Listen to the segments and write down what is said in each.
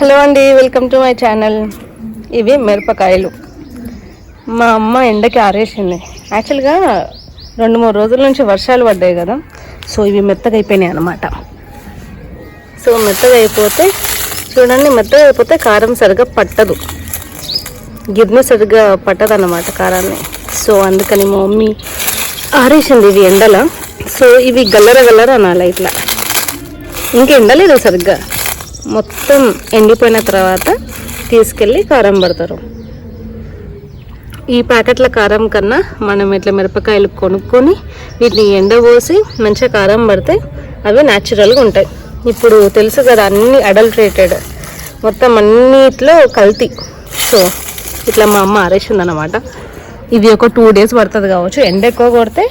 Hello అండి, welcome to my channel. ఇవి మిరపకాయలు మా అమ్మ ఎండకి ఆరేసింది. యాక్చువల్గా 2-3 రోజుల నుంచి వర్షాలు పడ్డాయి కదా, సో ఇవి మెత్తగా అయిపోయినాయి అన్నమాట. సో మెత్తగా అయిపోతే చూడండి, మెత్తగా అయిపోతే కారం సరిగ్గా పట్టదు, గిన్నె సరిగ్గా పట్టదు అన్నమాట కారాన్ని. సో అందుకని మా మమ్మీ ఆరేసింది ఇవి ఎండల. సో ఇవి గల్లర అనాలి, ఇట్లా ఇంకా ఎండలేదు సరిగ్గా, మొత్తం ఎండిపోయిన తర్వాత తీసుకెళ్ళి కారం పడతారు. ఈ ప్యాకెట్ల కారం కన్నా మనం ఇట్లా మిరపకాయలు కొనుక్కొని వీటిని ఎండబోసి మంచిగా కారం పడితే అవి న్యాచురల్గా ఉంటాయి. ఇప్పుడు తెలుసు కదా, అన్నీ అడల్ట్రేటెడ్, మొత్తం అన్నిట్లో కల్తీ. సో ఇట్లా మా అమ్మ ఆరేసింది అన్నమాట. ఇవి ఒక 2 days పడుతుంది కావచ్చు, ఎండ ఎక్కువ కొడితే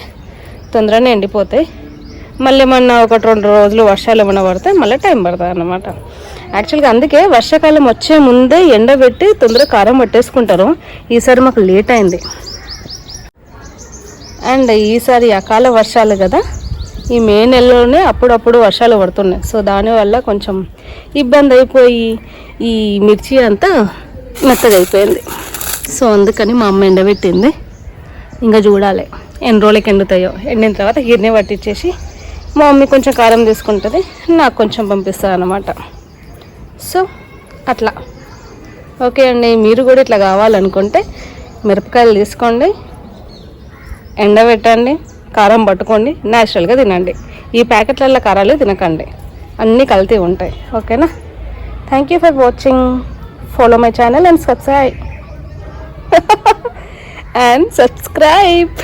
తొందరగానే ఎండిపోతాయి. మళ్ళీ ఏమన్నా 1-2 రోజులు వర్షాలు ఏమన్నా పడితే మళ్ళీ టైం పడుతుంది అన్నమాట. యాక్చువల్గా అందుకే వర్షాకాలం వచ్చే ముందే ఎండబెట్టి తొందరగా కారం పట్టేసుకుంటారు. ఈసారి మాకు లేట్ అయింది. అండ్ ఈసారి అకాల వర్షాలు కదా, ఈ మే నెలలోనే అప్పుడప్పుడు వర్షాలు పడుతున్నాయి. సో దానివల్ల కొంచెం ఇబ్బంది అయిపోయి ఈ మిర్చి అంతా మెత్తగా అయిపోయింది. సో అందుకని మా అమ్మ ఎండబెట్టింది. ఇంకా చూడాలి ఎన్ని రోజులకి ఎండుతాయో. ఎండిన తర్వాత గిన్నె పట్టించేసి మా మమ్మీ కొంచెం కారం తీసుకుంటుంది, నాకు కొంచెం పంపిస్తుంది అన్నమాట. సో అట్లా ఓకే అండి. మీరు కూడా ఇట్లా కావాలనుకుంటే మిరపకాయలు తీసుకోండి, ఎండబెట్టండి, కారం పట్టుకోండి, న్యాచురల్గా తినండి. ఈ ప్యాకెట్లలో కారాలు తినకండి, అన్నీ కల్తీ ఉంటాయి. ఓకేనా? Thank you for watching. Follow my channel and subscribe.